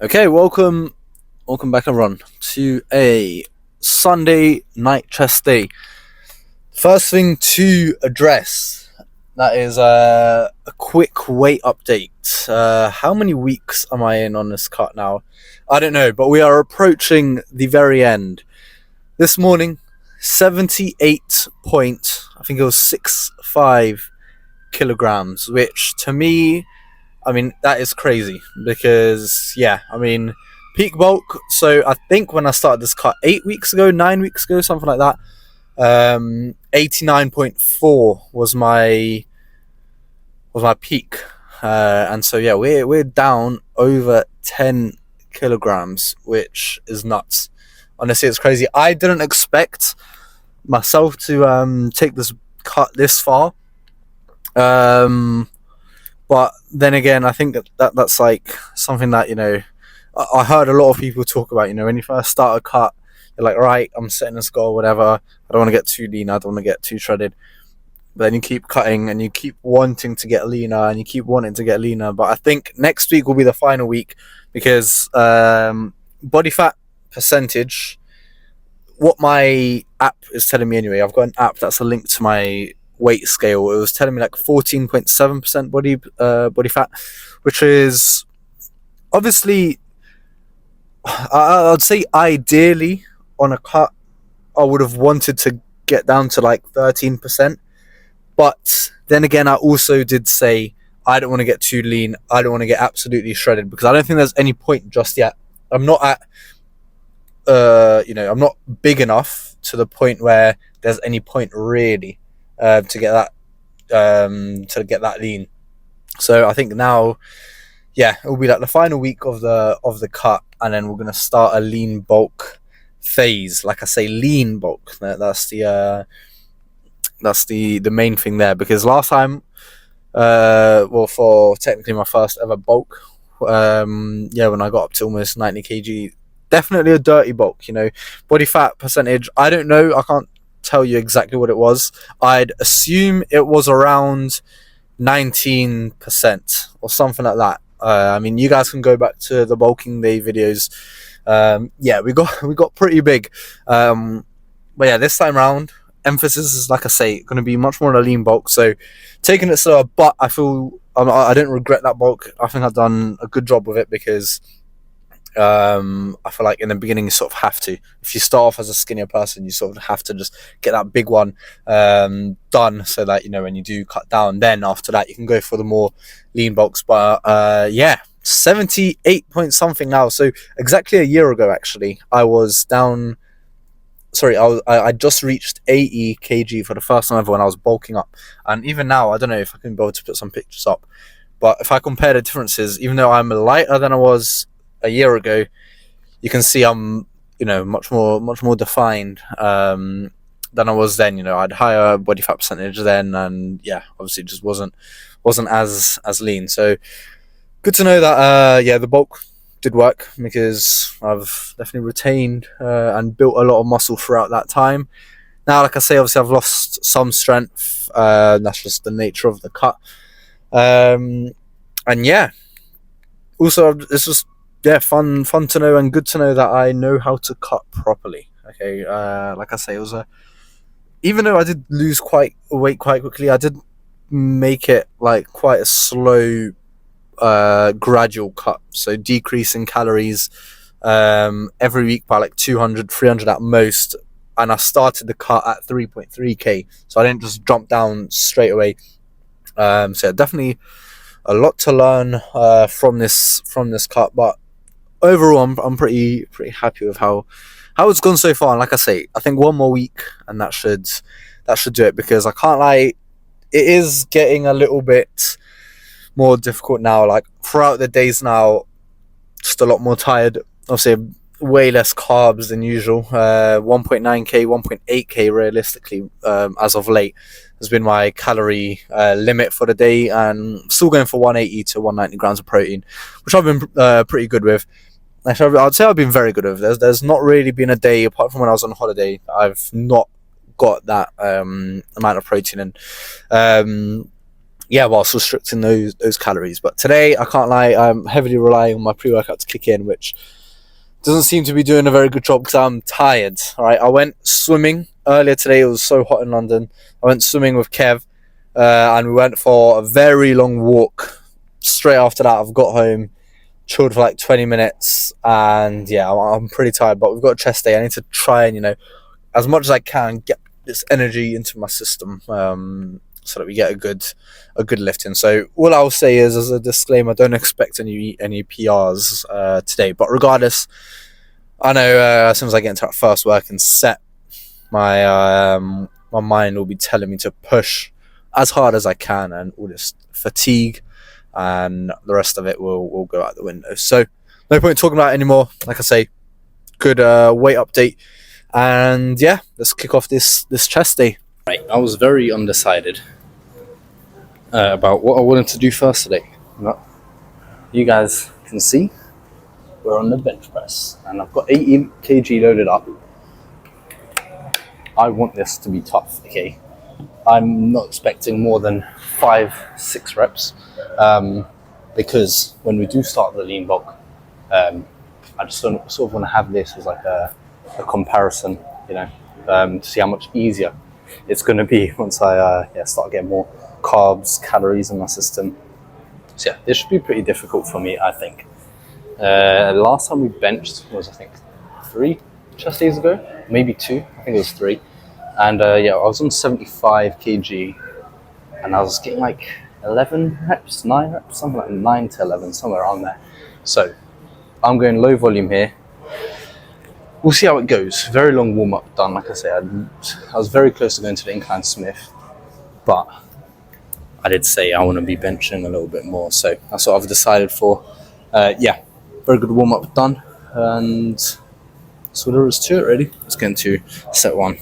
Okay, welcome back everyone to a Sunday night chest day. First thing to address, that is a quick weight update. How many weeks am I in on this cut now? I don't know, but we are approaching the very end. This morning, 78 point, I think it was 65 kilograms, which to me, I mean, that is crazy because, yeah, I mean, peak bulk. So I think when I started this cut 8 weeks ago, 9 weeks ago, something like that, 89.4 was my peak. And so, yeah, we're down over 10 kilograms, which is nuts. Honestly, it's crazy. I didn't expect myself to take this cut this far. But then again, I think that's like something that, I heard a lot of people talk about, when you first start a cut, you're like, right, I'm setting this goal, whatever. I don't want to get too lean. I don't want to get too shredded. But then you keep cutting and you keep wanting to get leaner and you keep wanting to get leaner. But I think next week will be the final week because body fat percentage, what my app is telling me anyway, I've got an app that's a link to my weight scale. It was telling me like 14.7% body fat, which is obviously, I'd say ideally on a cut I would have wanted to get down to like 13%, but then again I also did say I don't want to get too lean, I don't want to get absolutely shredded because I don't think there's any point just yet. I'm not at I'm not big enough to the point where there's any point really to get that lean. So I think now, yeah, it will be like the final week of the cut, and then we're gonna start a lean bulk phase. Like I say, lean bulk. That's the main thing there, because last time, for technically my first ever bulk, when I got up to almost 90 kg, definitely a dirty bulk. Body fat percentage, I don't know. I can't tell you exactly what it was. I'd assume it was around 19% or something like that. I mean, you guys can go back to the bulking day videos. We got pretty big. But yeah, this time around, emphasis is, like I say, going to be much more on a lean bulk. So taking it slower, but I feel I don't regret that bulk. I think I've done a good job with it because I feel like in the beginning you sort of have to. If you start off as a skinnier person, you sort of have to just get that big one done, so that when you do cut down, then after that you can go for the more lean bulks. But 78 point something now. So exactly a year ago, actually, I was down. Sorry, I just reached 80 kg for the first time ever when I was bulking up, and even now I don't know if I can be able to put some pictures up. But if I compare the differences, even though I'm lighter than I was a year ago, you can see I'm much more defined than I was then. I had higher body fat percentage then, and yeah, obviously just wasn't as lean. So good to know that the bulk did work, because I've definitely retained and built a lot of muscle throughout that time. Now, like I say, obviously I've lost some strength. That's just the nature of the cut. And yeah, also it's just fun to know and good to know that I know how to cut properly. Okay, like I say, it was even though I did lose weight quite quickly, I did make it like quite a slow, gradual cut. So decreasing calories every week by like 200, 300 at most. And I started the cut at 3.3k, so I didn't just jump down straight away. So yeah, definitely a lot to learn from this cut, but overall I'm pretty happy with how it's gone so far. And like I say, I think one more week and that should do it, because I can't lie, it is getting a little bit more difficult now. Like throughout the days now, just a lot more tired. Obviously way less carbs than usual. 1.9k, 1.8k realistically, as of late, has been my calorie limit for the day, and still going for 180 to 190 grams of protein, which I've been pretty good with. Actually, I'd say I've been very good with. There's not really been a day, apart from when I was on holiday, I've not got that amount of protein in. yeah, whilst restricting those calories. But today, I can't lie, I'm heavily relying on my pre-workout to kick in, which doesn't seem to be doing a very good job because I'm tired. All right, I went swimming earlier today. It was so hot in London. I went swimming with Kev, and we went for a very long walk. Straight after that, I've got home, chilled for like 20 minutes, and yeah, I'm pretty tired. But we've got a chest day. I need to try and, as much as I can, get this energy into my system, so that we get a good lift in. So all I'll say is, as a disclaimer, don't expect any PRs today. But regardless, I know as soon as I get into that first working set, my my mind will be telling me to push as hard as I can, and all this fatigue and the rest of it will go out the window. So no point talking about it anymore. Like I say, good weight update, and yeah, let's kick off this chest day. Right, I was very undecided about what I wanted to do first today. But you guys can see we're on the bench press, and I've got 80 kg loaded up. I want this to be tough, okay? I'm not expecting more than 5-6 reps, because when we do start the lean bulk, I just sort of want to have this as like a comparison, to see how much easier it's going to be once I start getting more carbs, calories in my system. So yeah, this should be pretty difficult for me, I think. Last time we benched was, I think, 3 chest days ago, maybe 2. I think it was 3. And I was on 75 kg, and I was getting like 11 reps, 9 reps, something like 9 to 11, somewhere around there. So I'm going low volume here. We'll see how it goes. Very long warm up done. Like I said, I was very close to going to the incline Smith, but I did say I want to be benching a little bit more. So that's what I've decided for. Very good warm up done, and that's what there is to it, really. Let's get into set 1.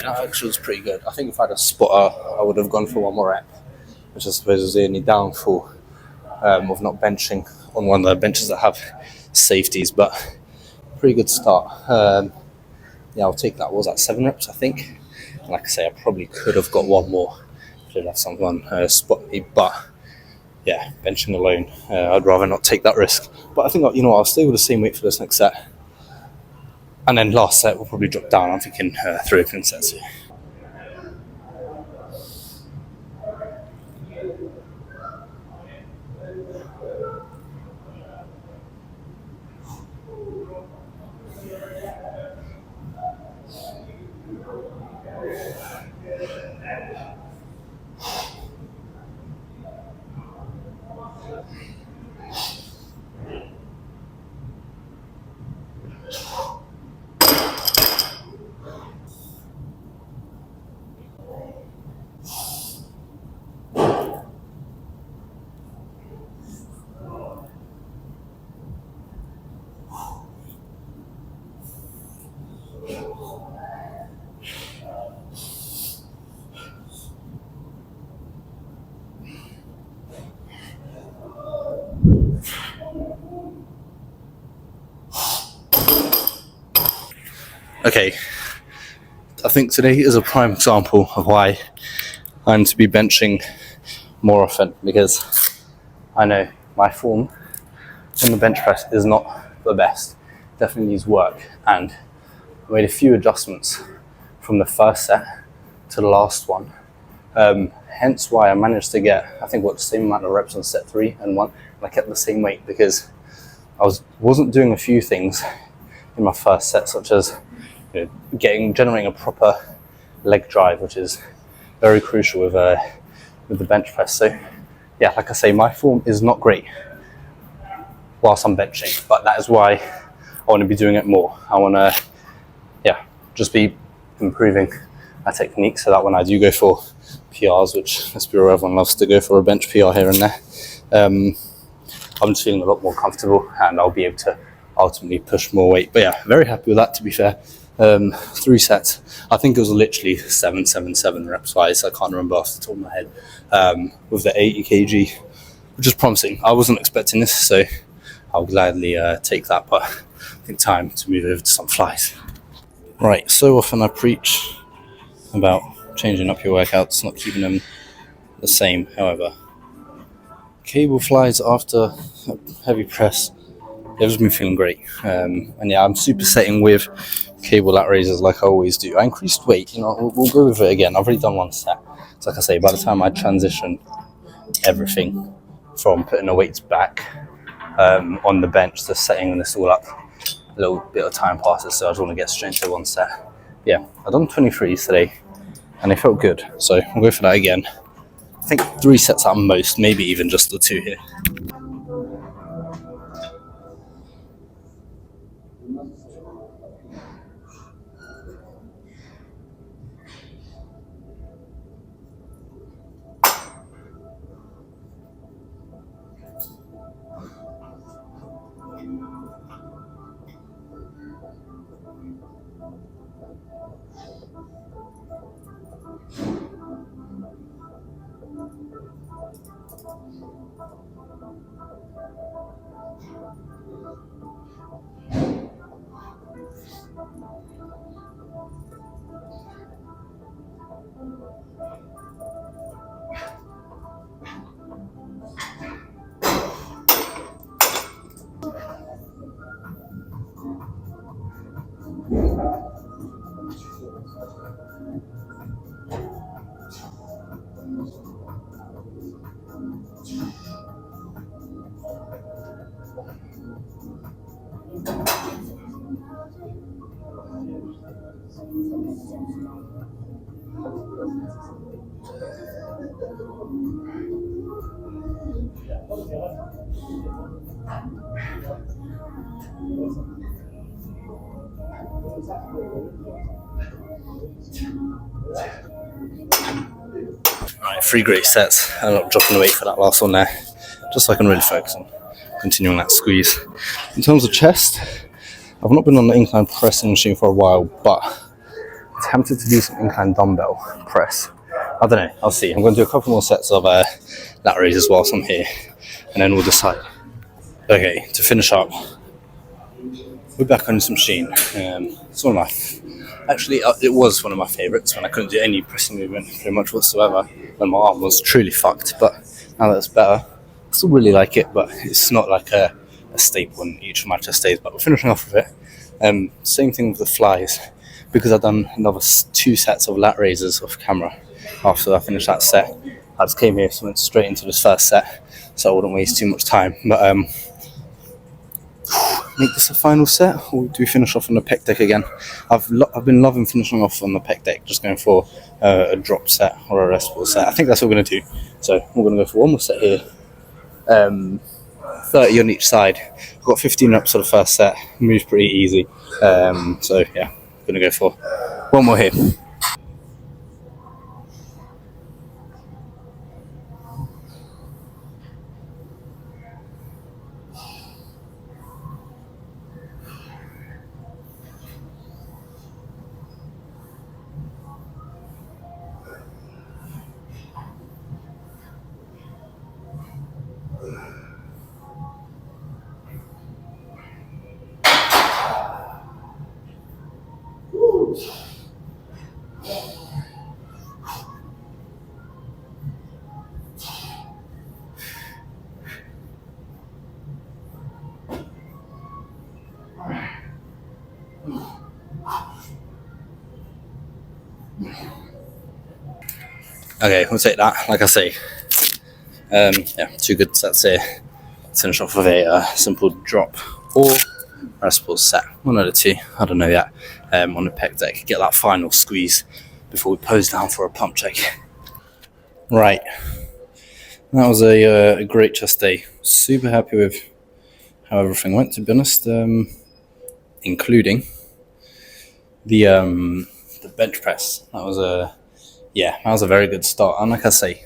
That actually was pretty good. I think if I had a spotter, I would have gone for 1 more rep, which I suppose is the only downfall of not benching on one of the benches that have safeties, but pretty good start. I'll take that. What was that, 7 reps, I think? And like I say, I probably could have got 1 more if I'd have someone spot me, but yeah, benching alone, I'd rather not take that risk. But I think, I'll stay with the same weight for this next set. And then last set, we'll probably drop down. I'm thinking 3 opening sets here. Okay, I think today is a prime example of why I'm to be benching more often, because I know my form on the bench press is not the best. Definitely needs work, and I made a few adjustments from the first set to the last one. Hence why I managed to get, I think, the same amount of reps on set 3 and 1, and I kept the same weight, because I wasn't doing a few things in my first set, such as generating a proper leg drive, which is very crucial with the bench press. So yeah, like I say, my form is not great whilst I'm benching, but that is why I want to be doing it more. I want to just be improving my technique, so that when I do go for PRs, which, let's be real, everyone loves to go for a bench PR here and there. I'm just feeling a lot more comfortable, and I'll be able to ultimately push more weight. But yeah, very happy with that, to be fair. 3 sets. I think it was literally 777 reps wise. I can't remember off the top of my head. With the 80 kg, which is promising. I wasn't expecting this, so I'll gladly take that. But I think time to move over to some flies. Right, so often I preach about changing up your workouts, not keeping them the same. However, cable flies after a heavy press, they've just been feeling great. And yeah, I'm supersetting with cable lat raises like I always do. I increased weight, we'll go over it again. I've already done 1 set. So like I say, by the time I transition everything from putting the weights back on the bench to setting this all up, a little bit of time passes, so I just want to get straight into 1 set. Yeah, I've done 23s today, and they felt good, so we'll go for that again. I think 3 sets at most, maybe even just the 2 here. Alright, 3 great sets. I'm not dropping the weight for that last one there, just so I can really focus on continuing that squeeze. In terms of chest, I've not been on the incline pressing machine for a while, but I'm tempted to do some incline dumbbell press. I don't know, I'll see. I'm going to do a couple more sets of lat raises whilst I'm here, and then we'll decide. Okay, to finish up, we're back on this machine. It's one of my, actually, it was one of my favourites when I couldn't do any pressing movement pretty much whatsoever, when my arm was truly fucked. But now that it's better, I still really like it, but it's not like a staple in each of my chest days. But we're finishing off with it. Same thing with the flies, because I've done another 2 sets of lat raises off camera after I finished that set. I just came here, so went straight into this first set, so I wouldn't waste too much time. But make this a final set, or do we finish off on the pec deck again? I've been loving finishing off on the pec deck, just going for a drop set or a rest pull set. I think that's what we're going to do. So we're going to go for 1 more set here, 30 on each side. I've got 15 reps for the first set, moves pretty easy. So yeah, I'm going to go for 1 more here. Okay, we'll take that. Like I say, yeah, 2 good sets here. Finish off with a simple drop or rest pull set. 1 out of 2, I don't know yet. On the pec deck, get that final squeeze before we pose down for a pump check. Right, that was a great chest day. Super happy with how everything went, to be honest, including the bench press. That was yeah, that was a very good start. And like I say,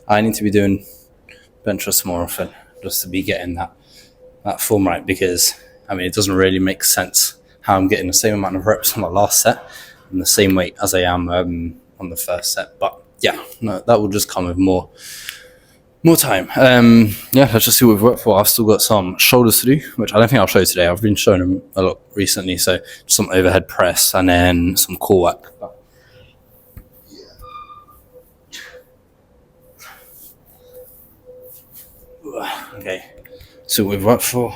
I need to be doing bench press more often just to be getting that form right, because I mean it doesn't really make sense how I'm getting the same amount of reps on the last set and the same weight as I am on the first set. But yeah, no, that will just come with more time. Yeah, let's just see what we've worked for. I've still got some shoulders to do, which I don't think I'll show today. I've been showing them a lot recently, so some overhead press and then some core work. Okay, so we've worked for.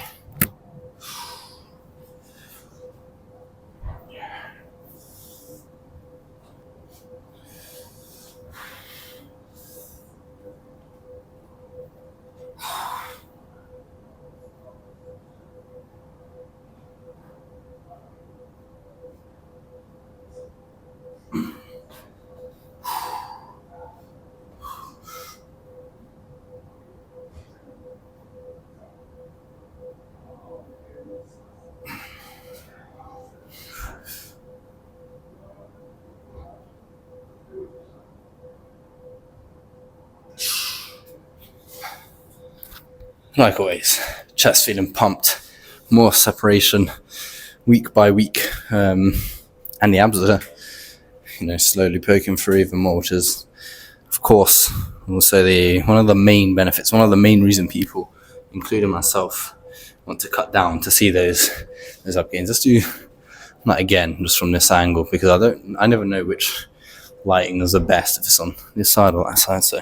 Like always, chest feeling pumped, more separation week by week, and the abs are, slowly poking through even more, which is, of course, also one of the main benefits, one of the main reason people, including myself, want to cut down to see those up gains. Let's do that again, just from this angle, because I never know which lighting is the best, if it's on this side or that side. So.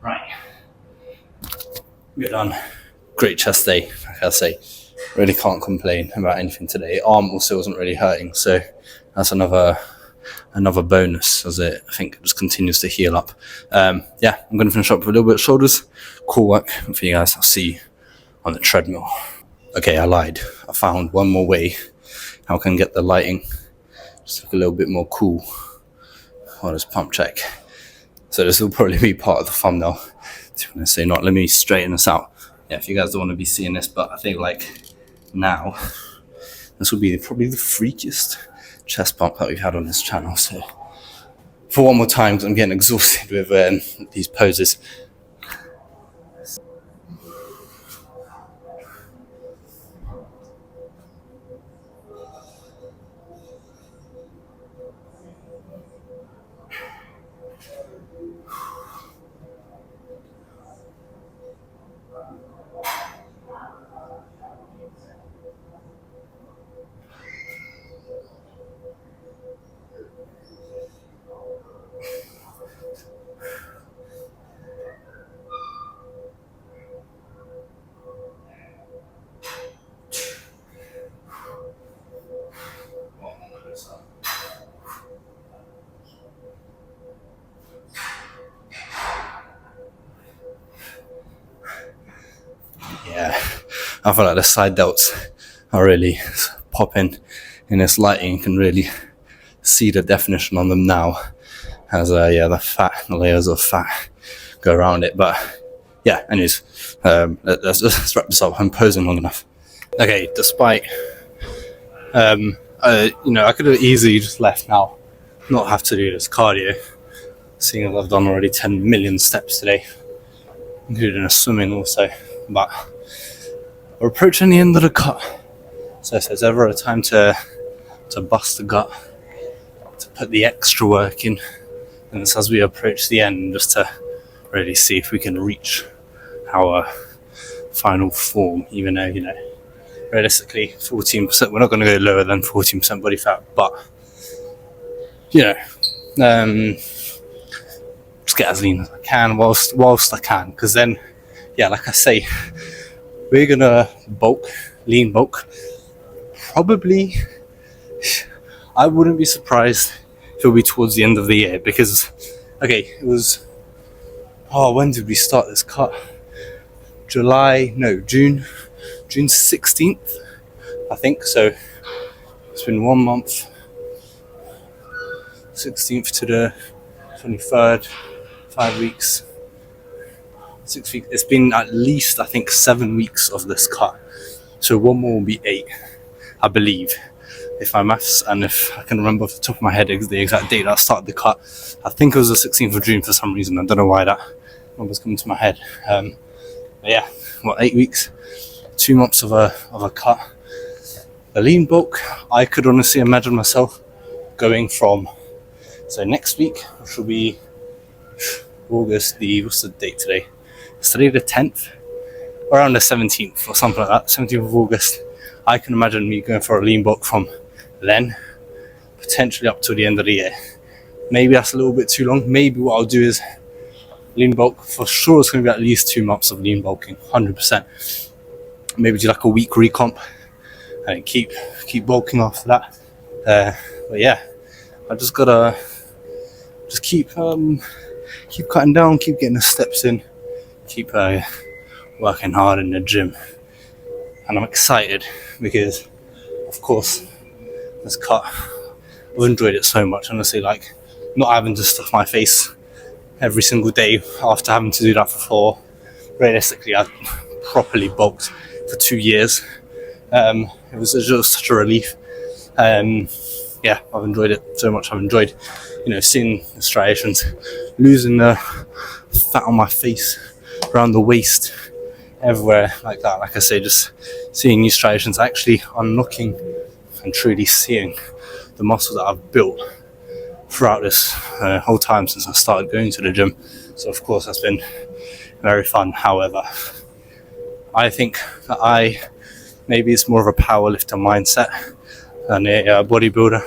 Right. Good done. Great chest day, like I say. Really can't complain about anything today. Arm also wasn't really hurting, so that's another bonus, as I think it just continues to heal up. Yeah, I'm going to finish up with a little bit of shoulders. Cool work for you guys. I'll see you on the treadmill. Okay, I lied. I found one more way how I can get the lighting just look a little bit more cool on this pump check. So this will probably be part of the thumbnail. Say not. Let me straighten this out. Yeah, if you guys don't want to be seeing this, but I think like now this will be probably the freakiest chest pump that we've had on this channel. So for one more time, because I'm getting exhausted with these poses. Yeah, I feel like the side delts are really popping in this lighting. You can really see the definition on them now as the layers of fat go around it. But yeah, anyways, let's wrap this up. I'm posing long enough. Okay, despite I could have easily just left now, not have to do this cardio, seeing as I've done already 10 million steps today, including a swimming also. But we're approaching the end of the cut, so if there's ever a time to bust the gut, to put the extra work in, and it's as we approach the end, just to really see if we can reach our final form, even though realistically 14%, we're not going to go lower than 14% body fat, but just get as lean as I can whilst I can, because then like I say, we're gonna lean bulk. Probably, I wouldn't be surprised if it'll be towards the end of the year, because, okay, it was Oh, when did we start this cut? June 16th, I think. So it's been 1 month, 16th to the 23rd, 5 weeks, 6 weeks. It's been at least, I think, 7 weeks of this cut. So one more will be 8, I believe, if my maths and if I can remember off the top of my head the exact date that I started the cut. I think it was the 16th of June for some reason. I don't know why that number's coming to my head. But yeah, 8 weeks, 2 months of a cut. The lean bulk, I could honestly imagine myself going from, so next week, which will be August what's the date today? It's today the 10th, around the 17th or something like that, 17th of August. I can imagine me going for a lean bulk from then, potentially up to the end of the year. Maybe that's a little bit too long. Maybe what I'll do is lean bulk, for sure it's going to be at least 2 months of lean bulking, 100%. Maybe do like a week recomp and keep bulking after that. But yeah, I just gotta keep cutting down, keep getting the steps in, keep working hard in the gym. And I'm excited because, of course, this cut, I've enjoyed it so much. Honestly, like not having to stuff my face every single day after having to do that for 4. Realistically, I properly bulked for 2 years. It was just such a relief. Yeah, I've enjoyed it so much. I've enjoyed, seeing the striations, losing the fat on my face, around the waist, everywhere like that. Like I say, just seeing new striations, actually unlocking and truly seeing the muscle that I've built throughout this whole time since I started going to the gym. So of course that's been very fun. However, I think that maybe it's more of a powerlifter mindset than a bodybuilder,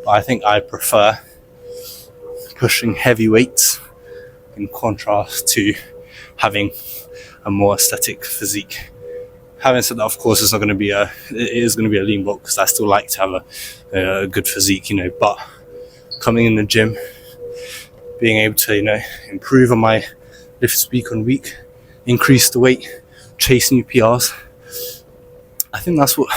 but I think I prefer pushing heavy weights in contrast to having a more aesthetic physique. Having said that, of course, it is going to be a lean bulk because I still like to have a good physique, but coming in the gym, being able to, improve on my lifts week on week, increase the weight, chase new PRs. I think that's what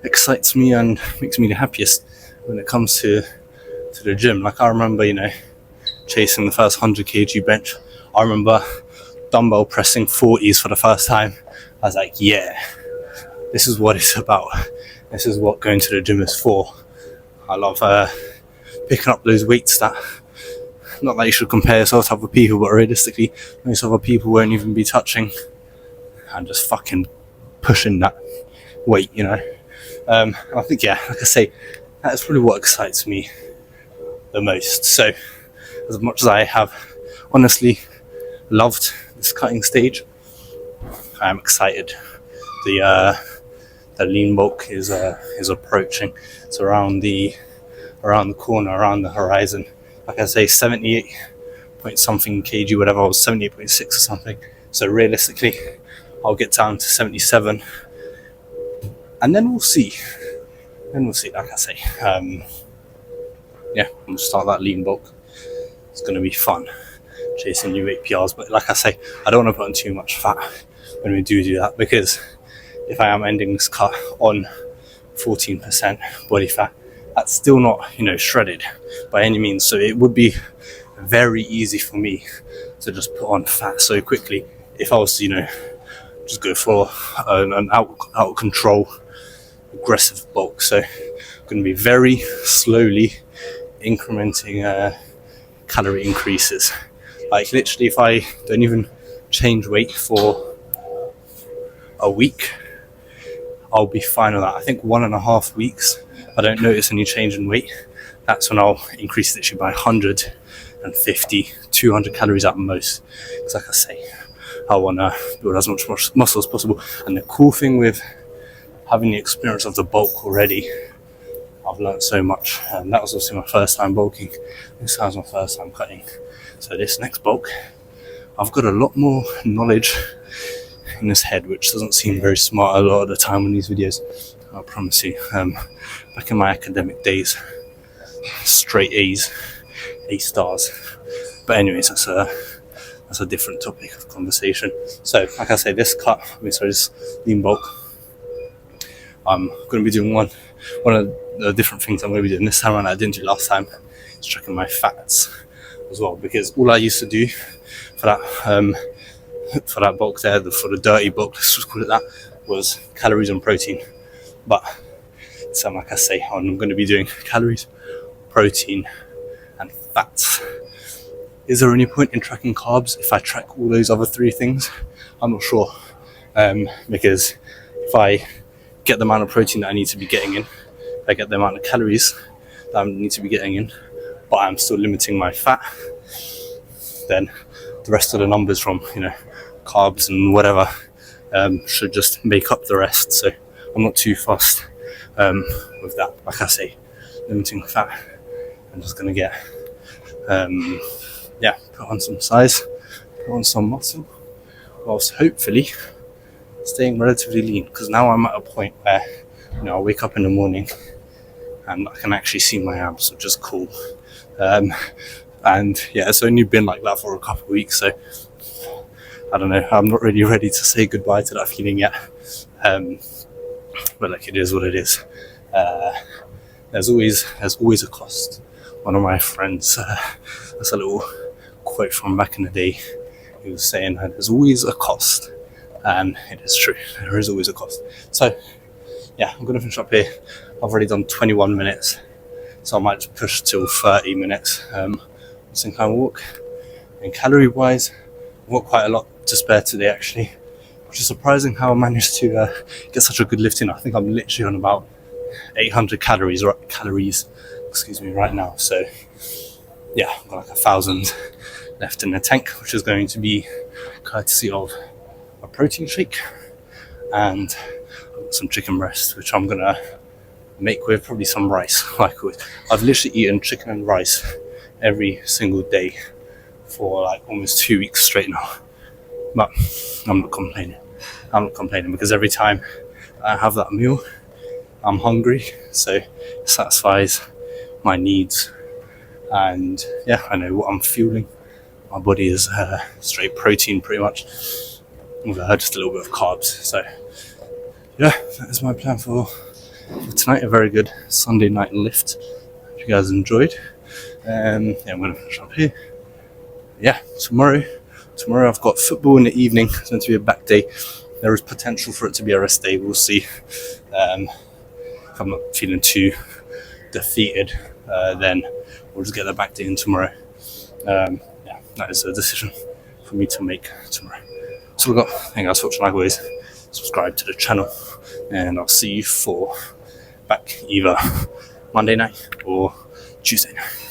excites me and makes me the happiest when it comes to the gym. Like I remember, chasing the first 100 kg bench. I remember dumbbell pressing 40s for the first time. I was like, yeah, this is what it's about. This is what going to the gym is for. I love picking up those weights that, not that you should compare yourself to other people, but realistically, most other people won't even be touching, and just fucking pushing that weight, I think, yeah, like I say, that's probably what excites me the most. So, as much as I have honestly loved this cutting stage, I am excited. The lean bulk is approaching. It's around the corner, around the horizon. Like I say, 78 point something kg, whatever. I was 78.6 or something. So realistically, I'll get down to 77, and then we'll see. Like I say, yeah, I'm gonna start that lean bulk. It's gonna be fun, chasing new weight PRs. But like I say, I don't want to put on too much fat when we do that, because if I am ending this cut on 14% body fat, that's still not, shredded by any means. So it would be very easy for me to just put on fat so quickly if I was to, just go for an out of control aggressive bulk. So I'm going to be very slowly incrementing calorie increases. Like literally, if I don't even change weight for a week, I'll be fine with that. I think 1.5 weeks, I don't notice any change in weight. That's when I'll increase literally by 150, 200 calories at most. Because like I say, I want to build as much muscle as possible. And the cool thing with having the experience of the bulk already, I've learned so much. And that was also my first time bulking. This was my first time cutting. So this next bulk, I've got a lot more knowledge in this head, which doesn't seem very smart a lot of the time in these videos. I promise you. Back in my academic days, straight A's, A stars. But anyways, that's that's a different topic of conversation. So like I say, this lean bulk, I'm going to be doing one of the different things I'm going to be doing this time around that I didn't do last time is tracking my fats as well, because all I used to do for that bulk there, for the dirty bulk, let's just call it that, was calories and protein. But so like I say, I'm going to be doing calories, protein and fats. Is there any point in tracking carbs if I track all those other three things? I'm not sure, because if I get the amount of protein that I need to be getting in, if I get the amount of calories that I need to be getting in, but I'm still limiting my fat, then the rest of the numbers from carbs and whatever should just make up the rest. So I'm not too fussed with that. Like I say, limiting fat, I'm just gonna get put on some size, put on some muscle, whilst hopefully staying relatively lean, because now I'm at a point where I wake up in the morning and I can actually see my abs, which is cool. And yeah, it's only been like that for a couple of weeks, so I don't know, I'm not really ready to say goodbye to that feeling yet. But like, it is what it is. There's always a cost. One of my friends, that's a little quote from back in the day, he was saying that there's always a cost, and it is true, there is always a cost. So yeah, I'm going to finish up here. I've already done 21 minutes, so I might just push till 30 minutes. Some kind of walk. And calorie wise, I've got quite a lot to spare today actually, which is surprising how I managed to get such a good lift in. I think I'm literally on about 800 calories right now. So yeah, I've got like 1,000 left in the tank, which is going to be courtesy of a protein shake and some chicken breast, which I'm gonna make with probably some rice. I've literally eaten chicken and rice every single day for like almost 2 weeks straight now, but I'm not complaining because every time I have that meal I'm hungry, so it satisfies my needs. And yeah, I know what I'm fueling. My body is straight protein pretty much, with just a little bit of carbs. So yeah, that is my plan for tonight. A very good Sunday night lift. Hope you guys enjoyed. I'm going to finish up here. Yeah, tomorrow I've got football in the evening. It's going to be a back day. There is potential for it to be a rest day. We'll see. If I'm not feeling too defeated, then we'll just get that back day in tomorrow. That is a decision for me to make tomorrow. So we've got, thank you guys for watching. Like always, subscribe to the channel, and I'll see you for back either Monday night or Tuesday night.